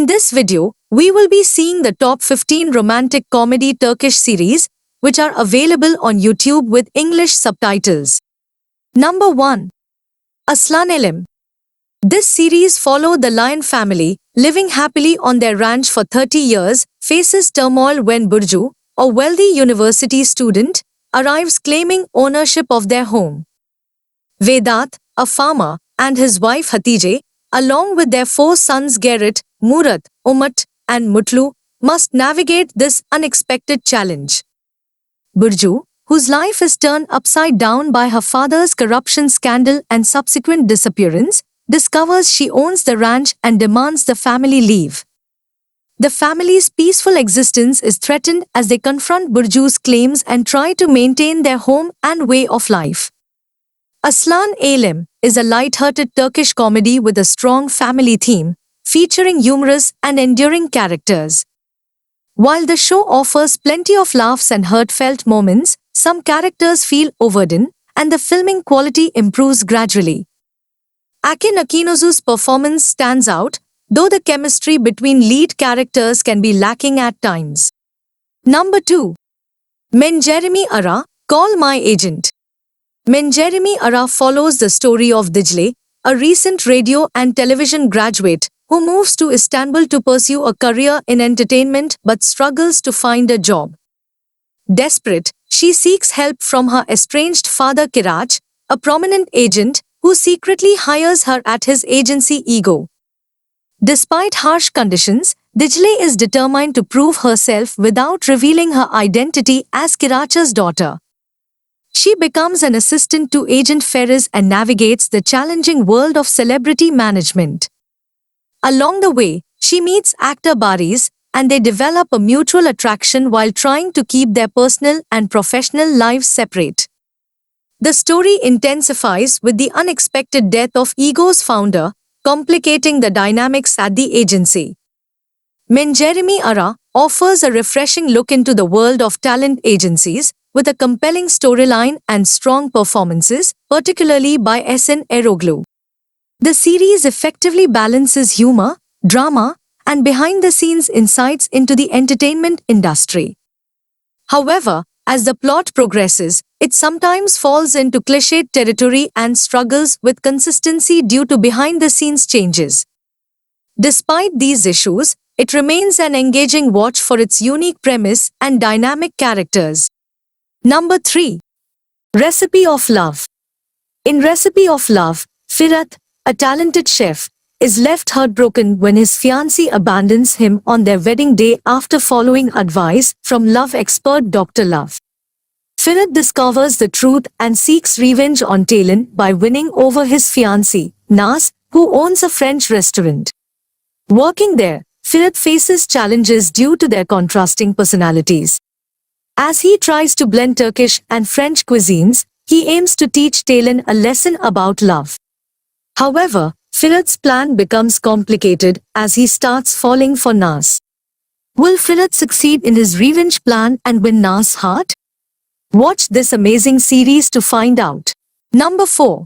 In this video, we will be seeing the top 15 romantic comedy Turkish series, which are available on YouTube with English subtitles. Number 1. Aslan Elim. This series followed the Lion family, living happily on their ranch for 30 years, faces turmoil when Burcu, a wealthy university student, arrives claiming ownership of their home. Vedat, a farmer, and his wife Hatice, along with their 4 sons Gerrit, Murat, Umut, and Mutlu, must navigate this unexpected challenge. Burcu, whose life is turned upside down by her father's corruption scandal and subsequent disappearance, discovers she owns the ranch and demands the family leave. The family's peaceful existence is threatened as they confront Burcu's claims and try to maintain their home and way of life. Aslan Elim is a light-hearted Turkish comedy with a strong family theme, featuring humorous and enduring characters. While the show offers plenty of laughs and heartfelt moments, some characters feel overdone, and the filming quality improves gradually. Akin Akinozu's performance stands out, though the chemistry between lead characters can be lacking at times. Number 2. Mencerimi Ara, Call My Agent. Mencerimi Ara follows the story of Dicle, a recent radio and television graduate who moves to Istanbul to pursue a career in entertainment but struggles to find a job. Desperate, she seeks help from her estranged father Kirac, a prominent agent who secretly hires her at his agency Ego. Despite harsh conditions, Dicle is determined to prove herself without revealing her identity as Kirac's daughter. She becomes an assistant to Agent Ferris and navigates the challenging world of celebrity management. Along the way, she meets actor Baris, and they develop a mutual attraction while trying to keep their personal and professional lives separate. The story intensifies with the unexpected death of Ego's founder, complicating the dynamics at the agency. Mencerimi Ara offers a refreshing look into the world of talent agencies, with a compelling storyline and strong performances, particularly by Esin Eroglu. The series effectively balances humor, drama, and behind-the-scenes insights into the entertainment industry. However, as the plot progresses, it sometimes falls into cliched territory and struggles with consistency due to behind-the-scenes changes. Despite these issues, it remains an engaging watch for its unique premise and dynamic characters. Number 3. Recipe of Love. In Recipe of Love, Firat, a talented chef, is left heartbroken when his fiancée abandons him on their wedding day after following advice from love expert Dr. Love. Firat discovers the truth and seeks revenge on Taylan by winning over his fiancée, Naz, who owns a French restaurant. Working there, Firat faces challenges due to their contrasting personalities. As he tries to blend Turkish and French cuisines, he aims to teach Taylan a lesson about love. However, Firat's plan becomes complicated as he starts falling for Naz. Will Firat succeed in his revenge plan and win Naz's heart? Watch this amazing series to find out. Number 4.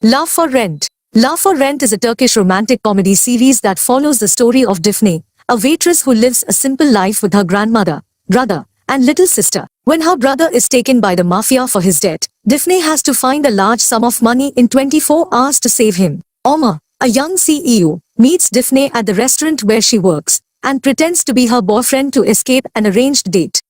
Love for Rent. Love for Rent is a Turkish romantic comedy series that follows the story of Defne, a waitress who lives a simple life with her grandmother, brother, and little sister. When her brother is taken by the mafia for his debt, Defne has to find a large sum of money in 24 hours to save him. Omar, a young CEO, meets Defne at the restaurant where she works, and pretends to be her boyfriend to escape an arranged date.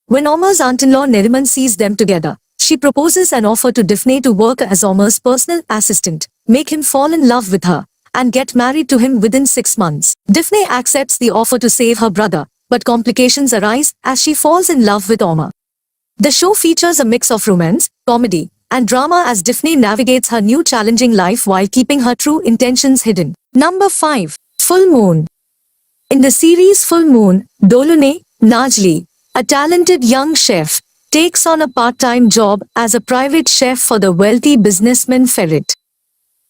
When Omar's aunt-in-law Neriman sees them together, she proposes an offer to Defne to work as Omar's personal assistant, make him fall in love with her, and get married to him within 6 months. Defne accepts the offer to save her brother, but complications arise as she falls in love with Omar. The show features a mix of romance, comedy, and drama as Defne navigates her new challenging life while keeping her true intentions hidden. Number 5. Full Moon. In the series Full Moon, Dolunay, Najli, a talented young chef, takes on a part-time job as a private chef for the wealthy businessman Ferit.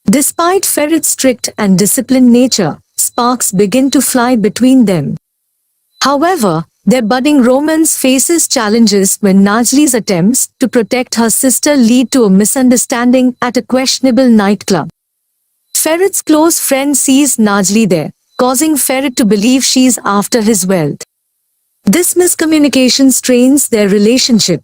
Despite Ferit's strict and disciplined nature, sparks begin to fly between them. However, their budding romance faces challenges when Najli's attempts to protect her sister lead to a misunderstanding at a questionable nightclub. Ferit's close friend sees Najli there, causing Ferit to believe she's after his wealth. This miscommunication strains their relationship.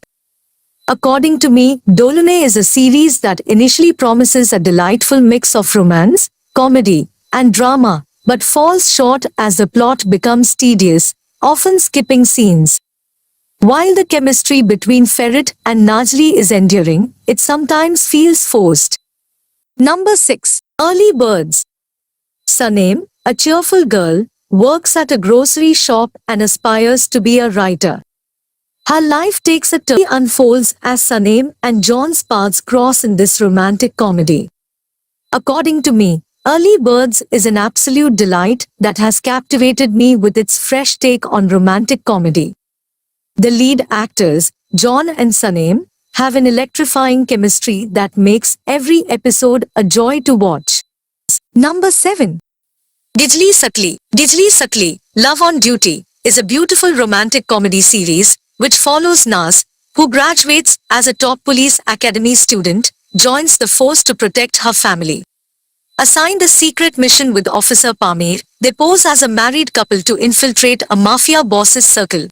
According to me, Dolunay is a series that initially promises a delightful mix of romance, comedy, and drama, but falls short as the plot becomes tedious, often skipping scenes. While the chemistry between Ferit and Najli is endearing, it sometimes feels forced. Number 6. Early Birds. Sanem, a cheerful girl, works at a grocery shop and aspires to be a writer. Her life takes a turn unfolds as Sanem and John's paths cross in this romantic comedy. According to me, Early Birds is an absolute delight that has captivated me with its fresh take on romantic comedy. The lead actors, John and Sanem, have an electrifying chemistry that makes every episode a joy to watch. Number 7. Gijli Sakli. Gijli Sakli, Love on Duty, is a beautiful romantic comedy series which follows Naz, who graduates as a top police academy student, joins the force to protect her family. Assigned a secret mission with Officer Pamir, they pose as a married couple to infiltrate a mafia boss's circle.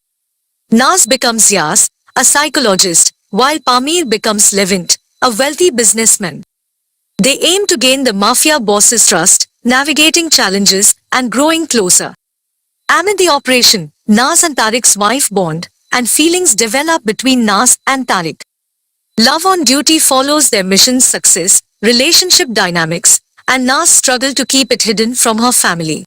Naz becomes Yas, a psychologist, while Pamir becomes Levent, a wealthy businessman. They aim to gain the mafia boss's trust, navigating challenges and growing closer. Amid the operation, Naz and Tariq's wife bond, and feelings develop between Naz and Tariq. Love on Duty follows their mission's success, relationship dynamics, and Naz struggle to keep it hidden from her family.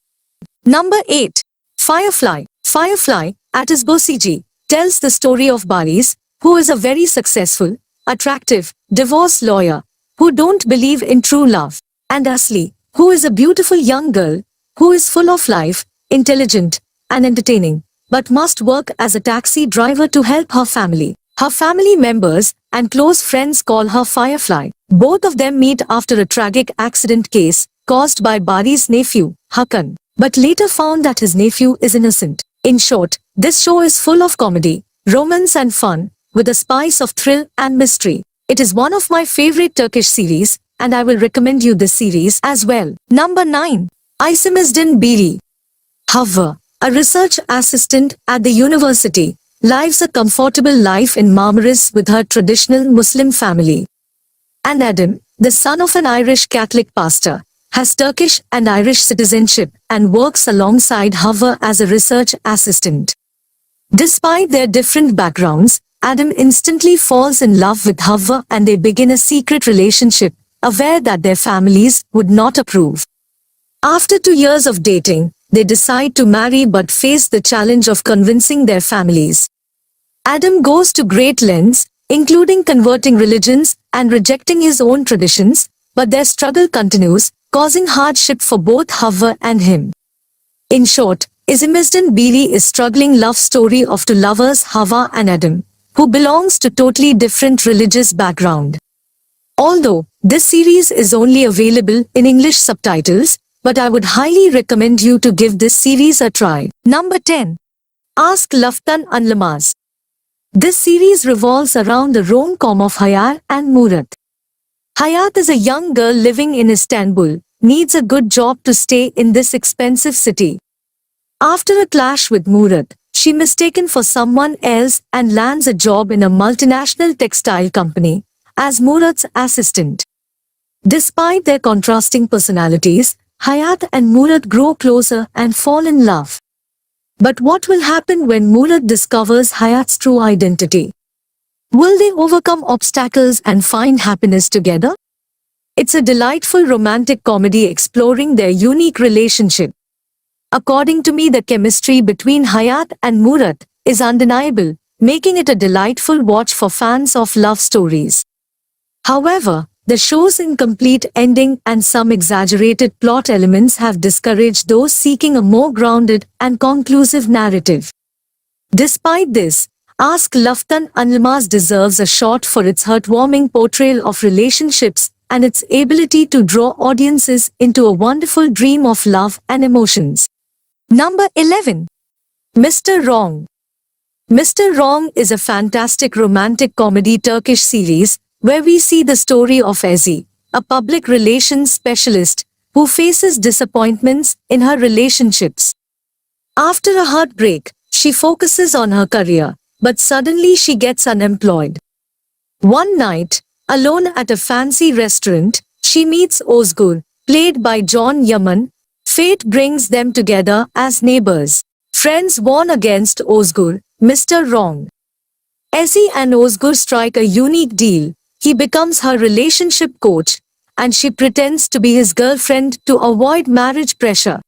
Number 8. Firefly. Firefly, Atis Bosiji, tells the story of Baris, who is a very successful, attractive, divorce lawyer, who don't believe in true love, and Asli, who is a beautiful young girl, who is full of life, intelligent, and entertaining, but must work as a taxi driver to help her family. Her family members and close friends call her Firefly. Both of them meet after a tragic accident case caused by Bari's nephew, Hakan, but later found that his nephew is innocent. In short, this show is full of comedy, romance and fun, with a spice of thrill and mystery. It is one of my favorite Turkish series, and I will recommend you this series as well. Number 9. Aysimizden Biri. Havva, a research assistant at the university, lives a comfortable life in Marmaris with her traditional Muslim family. And Adam, the son of an Irish Catholic pastor, has Turkish and Irish citizenship and works alongside Havva as a research assistant. Despite their different backgrounds, Adam instantly falls in love with Havva and they begin a secret relationship, aware that their families would not approve. After 2 years of dating, they decide to marry but face the challenge of convincing their families. Adam goes to great lengths, including converting religions and rejecting his own traditions, but their struggle continues, causing hardship for both Havva and him. In short, Aysimizden Biri is struggling love story of two lovers Havva and Adam, who belongs to totally different religious background. Although, this series is only available in English subtitles, but I would highly recommend you to give this series a try. Number 10. Ask Laftan Anlamaz. This series revolves around the rom-com of Hayat and Murat. Hayat is a young girl living in Istanbul, needs a good job to stay in this expensive city. After a clash with Murat, she mistaken for someone else and lands a job in a multinational textile company as Murat's assistant. Despite their contrasting personalities, Hayat and Murat grow closer and fall in love. But what will happen when Murat discovers Hayat's true identity? Will they overcome obstacles and find happiness together? It's a delightful romantic comedy exploring their unique relationship. According to me, the chemistry between Hayat and Murat is undeniable, making it a delightful watch for fans of love stories. However, the show's incomplete ending and some exaggerated plot elements have discouraged those seeking a more grounded and conclusive narrative. Despite this, Ask Laftan Anlamaz deserves a shot for its heartwarming portrayal of relationships and its ability to draw audiences into a wonderful dream of love and emotions. Number 11. Mr. Wrong. Mr. Wrong is a fantastic romantic comedy Turkish series where we see the story of Ezi, a public relations specialist, who faces disappointments in her relationships. After a heartbreak, she focuses on her career, but suddenly she gets unemployed. One night, alone at a fancy restaurant, she meets Ozgur, played by John Yaman. Fate brings them together as neighbors. Friends warn against Ozgur, Mr. Wrong. Essie and Ozgur strike a unique deal. He becomes her relationship coach, and she pretends to be his girlfriend to avoid marriage pressure.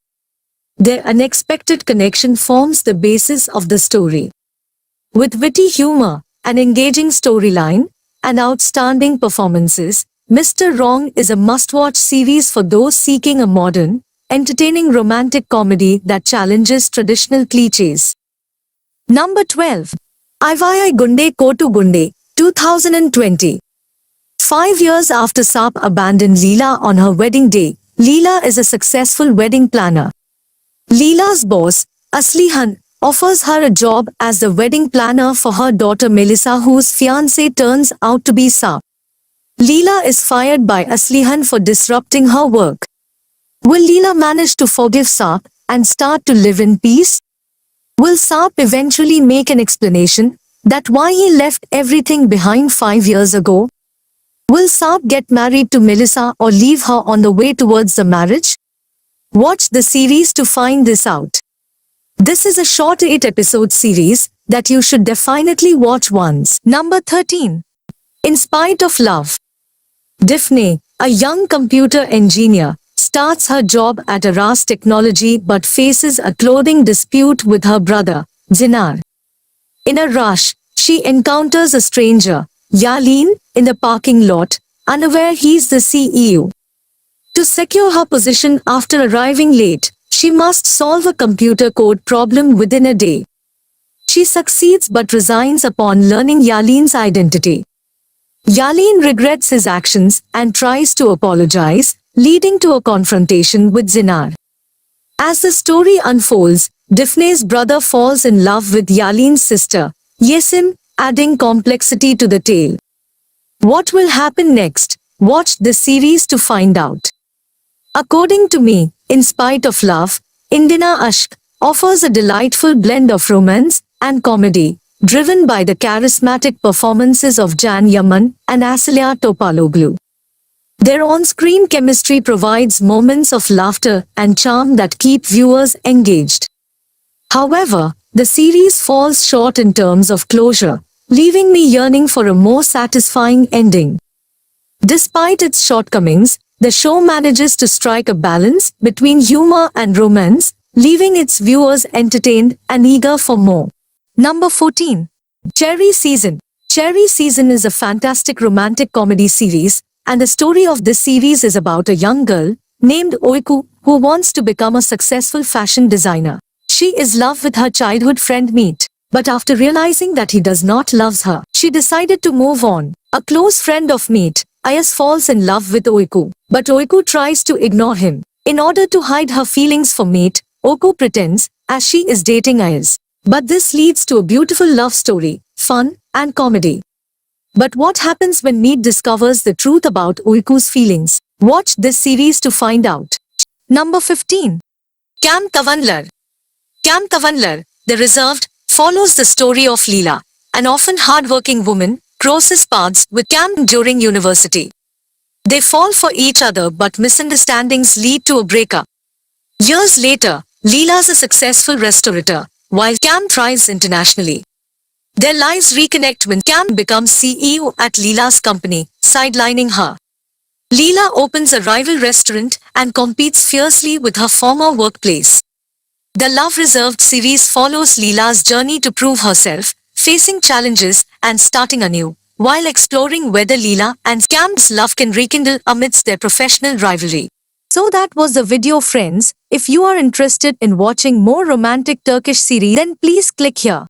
Their unexpected connection forms the basis of the story. With witty humor, an engaging storyline, and outstanding performances, Mr. Wrong is a must-watch series for those seeking a modern, entertaining romantic comedy that challenges traditional clichés. Number 12. Ivai Gunde Kotu Gunde, 2020. 5 years after Saap abandoned Leela on her wedding day, Leela is a successful wedding planner. Leela's boss, Aslihan, offers her a job as the wedding planner for her daughter Melissa, whose fiancé turns out to be Saap. Leela is fired by Aslihan for disrupting her work. Will Leela manage to forgive Saap and start to live in peace? Will Saap eventually make an explanation that why he left everything behind 5 years ago? Will Saap get married to Melissa or leave her on the way towards the marriage? Watch the series to find this out. This is a short 8-episode series that you should definitely watch once. Number 13. In Spite of Love. Daphne, a young computer engineer, starts her job at Aras Technology but faces a clothing dispute with her brother, Zinar. In a rush, she encounters a stranger, Yaleen, in the parking lot, unaware he's the CEO. To secure her position after arriving late, she must solve a computer code problem within a day. She succeeds but resigns upon learning Yaleen's identity. Yaleen regrets his actions and tries to apologize, leading to a confrontation with Zinar. As the story unfolds, Daphne's brother falls in love with Yaleen's sister, Yesim, adding complexity to the tale. What will happen next? Watch this series to find out. According to me, In Spite of Love, Indina Ashk offers a delightful blend of romance and comedy, driven by the charismatic performances of Jan Yaman and Asilya Topaloglu. Their on-screen chemistry provides moments of laughter and charm that keep viewers engaged. However, the series falls short in terms of closure, leaving me yearning for a more satisfying ending. Despite its shortcomings, the show manages to strike a balance between humor and romance, leaving its viewers entertained and eager for more. Number 14. Cherry Season. Cherry Season is a fantastic romantic comedy series, and the story of this series is about a young girl named Oiku who wants to become a successful fashion designer. She is in love with her childhood friend Meet, but after realizing that he does not love her, she decided to move on. A close friend of Meet, Ayas, falls in love with Oiku, but Oiku tries to ignore him. In order to hide her feelings for Meet, Oiku pretends as she is dating Ayas. But this leads to a beautiful love story, fun, and comedy. But what happens when Meet discovers the truth about Oiku's feelings? Watch this series to find out. Number 15. Cam Tavanlar. Cam Tavanlar, the reserved, follows the story of Leela, an often hardworking woman, crosses paths with Cam during university. They fall for each other but misunderstandings lead to a breakup. Years later, Leela's a successful restaurateur, while Cam thrives internationally. Their lives reconnect when Cam becomes CEO at Leela's company, sidelining her. Leela opens a rival restaurant and competes fiercely with her former workplace. The Love Reserved series follows Leela's journey to prove herself, facing challenges and starting anew, while exploring whether Leela and Cam's love can rekindle amidst their professional rivalry. So that was the video, friends. If you are interested in watching more romantic Turkish series, then please click here.